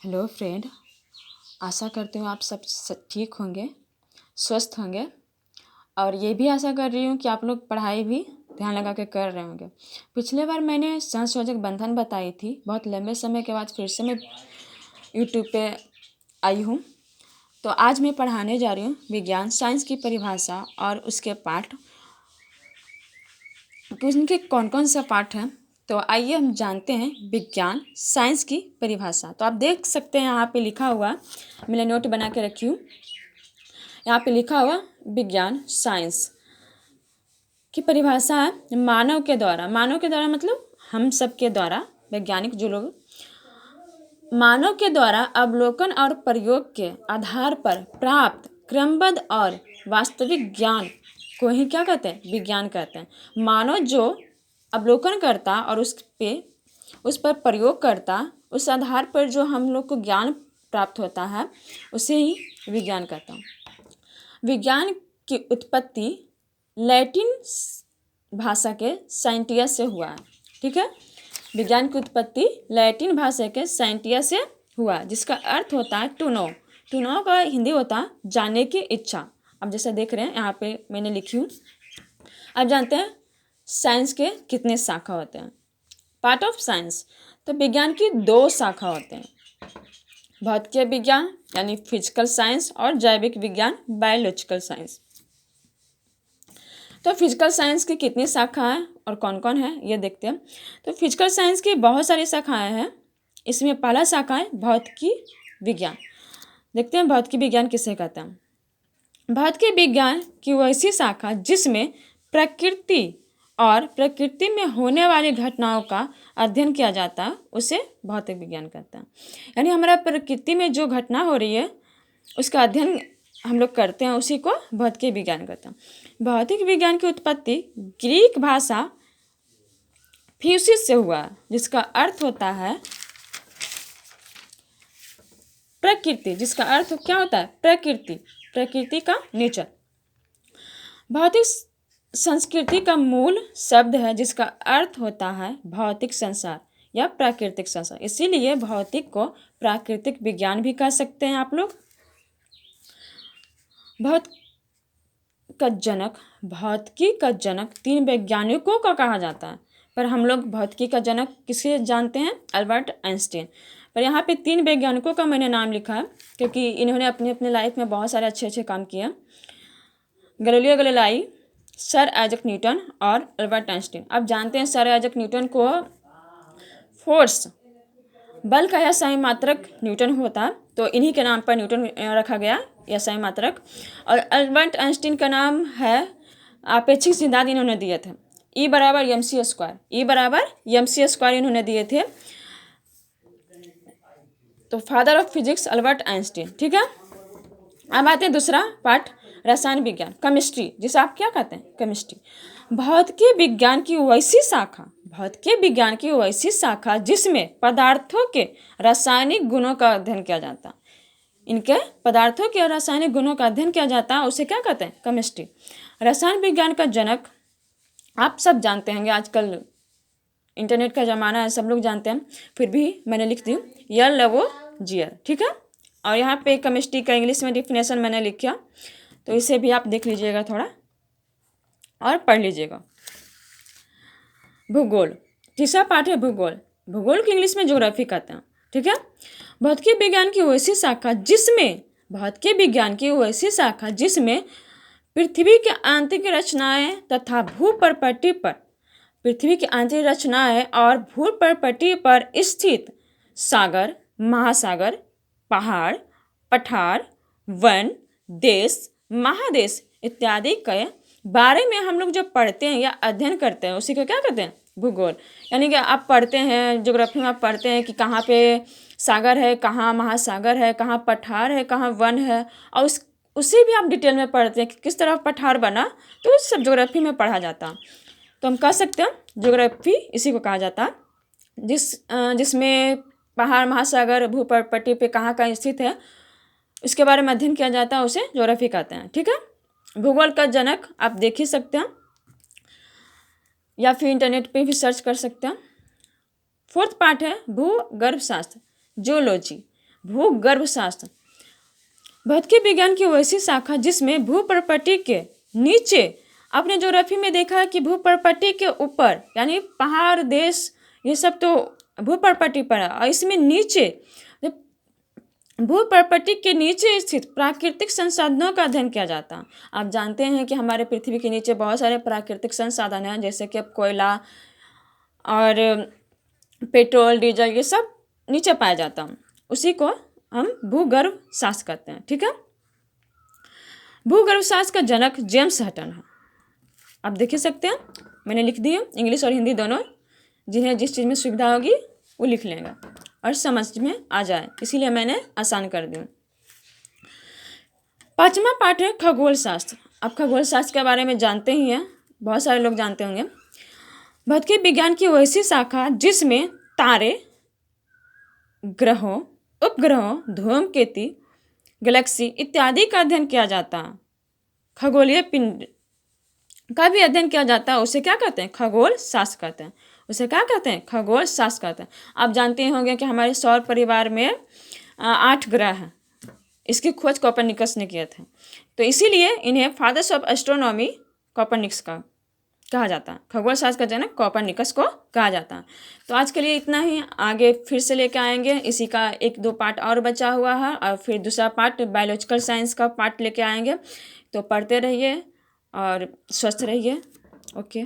Hello friend. आशा करती हूँ आप सब ठीक होंगे, स्वस्थ होंगे और ये भी आशा कर रही हूँ कि आप लोग पढ़ाई भी ध्यान लगा के कर रहे होंगे। पिछले बार मैंने संयोजक बंधन बताई थी, बहुत लंबे समय के बाद फिर से मैं यूट्यूब पे आई हूँ। तो आज मैं पढ़ाने जा रही हूँ विज्ञान साइंस की परिभाषा और उसके पाठ। तो उनके कौन कौन सा पाठ हैं, तो आइए हम जानते हैं विज्ञान साइंस की परिभाषा। तो आप देख सकते हैं यहाँ पे लिखा हुआ, मैंने नोट बना के रखी हूँ। यहाँ पे लिखा हुआ विज्ञान साइंस की परिभाषा है मानव के द्वारा। मानव के द्वारा मतलब हम सब के द्वारा, वैज्ञानिक जो लोग, मानव के द्वारा अवलोकन और प्रयोग के आधार पर प्राप्त क्रमबद्ध और वास्तविक ज्ञान को ही क्या कहते हैं, विज्ञान कहते हैं। मानव जो अवलोकन करता और उस पर प्रयोग करता, उस आधार पर जो हम लोग को ज्ञान प्राप्त होता है, उसे ही विज्ञान कहता हूँ। विज्ञान की उत्पत्ति लैटिन भाषा के साइंटिया से हुआ है। ठीक है, विज्ञान की उत्पत्ति लैटिन भाषा के साइंटिया से हुआ, जिसका अर्थ होता है टू नो। टू नो का हिंदी होता है जानने की इच्छा। अब जैसा देख रहे हैं यहाँ पे मैंने लिखी हूँ। अब जानते हैं साइंस के कितने शाखा होते हैं। पार्ट ऑफ साइंस, तो विज्ञान की 2 शाखा होते हैं, भौतिकीय विज्ञान यानी फिजिकल साइंस और जैविक विज्ञान बायोलॉजिकल साइंस। तो फिजिकल साइंस की कितनी शाखाएं और कौन कौन है ये देखते हैं। तो फिजिकल साइंस की बहुत सारी शाखाएं हैं। इसमें पहला शाखा है भौतिकी विज्ञान। देखते हैं भौतिकी विज्ञान किसे कहते हैं। भौतिकी विज्ञान की वैसी शाखा जिसमें प्रकृति और प्रकृति में होने वाली घटनाओं का अध्ययन किया जाता है, उसे भौतिक विज्ञान कहते हैं। यानी हमारा प्रकृति में जो घटना हो रही है उसका अध्ययन हम लोग करते हैं, उसी को भौतिक विज्ञान कहते हैं। भौतिक विज्ञान की उत्पत्ति ग्रीक भाषा फ्यूसिस से हुआ, जिसका अर्थ होता है प्रकृति, जिसका अर्थ क्या होता है प्रकृति, प्रकृति का नेचर। भौतिक संस्कृति का मूल शब्द है जिसका अर्थ होता है भौतिक संसार या प्राकृतिक संसार। इसीलिए भौतिक को प्राकृतिक विज्ञान भी कह सकते हैं आप लोग। भौतिकी का जनक 3 वैज्ञानिकों को कहा जाता है, पर हम लोग भौतिकी का जनक किसे जानते हैं, अल्बर्ट आइंस्टीन। पर यहाँ पे 3 वैज्ञानिकों का मैंने नाम लिखा है क्योंकि इन्होंने अपने अपने लाइफ में बहुत सारे अच्छे अच्छे काम किए। गैलीलियो गैलीलाई, सर आइजक न्यूटन और अल्बर्ट आइंस्टीन। अब जानते हैं सर आइजक न्यूटन को फोर्स, बल का यह सही मात्रक न्यूटन होता, तो इन्हीं के नाम पर न्यूटन रखा गया, यह सही मात्रक। और अल्बर्ट आइंस्टीन का नाम है आपेक्षिक सिद्धांत इन्होंने दिए थे, E बराबर MC स्क्वायर, E बराबर MC स्क्वायर इन्होंने दिए थे। तो father of physics Albert Einstein. ठीक है, अब आते हैं दूसरा पार्ट, रसायन विज्ञान, केमिस्ट्री, जिसे आप क्या कहते हैं, केमिस्ट्री। भौतिकी विज्ञान की वैसी शाखा, भौतिकी विज्ञान की वैसी शाखा जिसमें पदार्थों के रासायनिक गुणों का अध्ययन किया जाता है। इनके पदार्थों के रासायनिक गुणों का अध्ययन किया जाता है, उसे क्या कहते हैं, केमिस्ट्री। रसायन विज्ञान का जनक आप सब जानते होंगे, आजकल इंटरनेट का ज़माना है, सब लोग जानते हैं, फिर भी मैंने लिख दी लवोजियर। ठीक है, और यहाँ पे केमिस्ट्री का इंग्लिश में डिफिनेशन मैंने लिखा, तो इसे भी आप देख लीजिएगा थोड़ा और पढ़ लीजिएगा। भूगोल, तीसरा पार्ट है भूगोल। भूगोल की इंग्लिश में ज्योग्राफी कहते हैं। ठीक है, भौतिकी विज्ञान की वैसी शाखा जिसमें, भौतिकी विज्ञान की वैसी शाखा जिसमें पृथ्वी के आंतरिक रचनाएं तथा भूपर्पटी पर, पृथ्वी की आंतरिक रचनाएं और भूपर्पटी पर स्थित सागर, महासागर, पहाड़, पठार, वन, देश, महादेश इत्यादि के बारे में हम लोग जब पढ़ते हैं या अध्ययन करते हैं, उसी को क्या कहते हैं, भूगोल। यानी कि आप पढ़ते हैं, ज्योग्राफी में आप पढ़ते हैं कि कहाँ पे सागर है, कहाँ महासागर है, कहाँ पठार है, कहाँ वन है, और उसे भी आप डिटेल में पढ़ते हैं कि किस तरह पठार बना, तो उस सब ज्योग्राफी में पढ़ा जाता। तो हम कह सकते हैं ज्योग्राफी इसी को कहा जाता, जिसमें पहाड़, महासागर, भूपर्पटी पे कहाँ कहाँ स्थित है उसके बारे में अध्ययन किया जाता है, उसे ज्योग्राफी कहते हैं। ठीक है, भूगोल का जनक आप देख ही सकते हैं या फिर इंटरनेट पे भी सर्च कर सकते हैं। 4th पार्ट है भूगर्भ शास्त्र, जियोलॉजी। भूगर्भशास्त्र भौतिकी विज्ञान की वैसी शाखा जिसमें भूप्रपट्टी के नीचे, आपने ज्योग्राफी में देखा है कि भूप्रपट्टी के ऊपर यानी पहाड़, देश, ये सब तो भूप्रपट्टी पर है, और इसमें नीचे भूप्रपट्टी के नीचे स्थित प्राकृतिक संसाधनों का अध्ययन किया जाता है। आप जानते हैं कि हमारे पृथ्वी के नीचे बहुत सारे प्राकृतिक संसाधन हैं, जैसे कि कोयला और पेट्रोल, डीजल, ये सब नीचे पाया जाता है। उसी को हम भूगर्भ शास्त्र कहते हैं। ठीक है, भूगर्भ शास्त्र का जनक जेम्स हटन है। आप देख ही सकते हैं, मैंने लिख दी है, इंग्लिश और हिंदी दोनों। जिन्हें जिस चीज़ में सुविधा होगी वो लिख लेंगे और समझ में आ जाए, इसीलिए मैंने आसान कर दी। 5वां पाठ है खगोल शास्त्र। आप खगोल शास्त्र के बारे में जानते ही हैं, बहुत सारे लोग जानते होंगे। भौतिकी विज्ञान की वैसी शाखा जिसमें तारे, ग्रहों, उपग्रहों, धूमकेतु, गैलेक्सी इत्यादि का अध्ययन किया जाता है। खगोलीय पिंड का भी अध्ययन किया जाता है, उसे क्या कहते हैं? खगोल शास्त्र कहते हैं। उसे क्या कहते हैं? खगोल शास्त्र कहते हैं। आप जानते होंगे कि हमारे सौर परिवार में 8 ग्रह हैं। इसकी खोज कोपरनिकस ने किए थे, तो इसीलिए इन्हें फादर्स ऑफ एस्ट्रोनॉमी कोपरनिकस का कहा जाता है। खगोल शास्त्र का जनक कोपरनिकस को कहा जाता है। तो आज के लिए इतना ही, आगे फिर से लेकर आएंगे। इसी का 1-2 पार्ट और बचा हुआ है, और फिर दूसरा पार्ट बायोलॉजिकल साइंस का पार्ट लेके आएंगे। तो पढ़ते रहिए और स्वस्थ रहिए। ओके।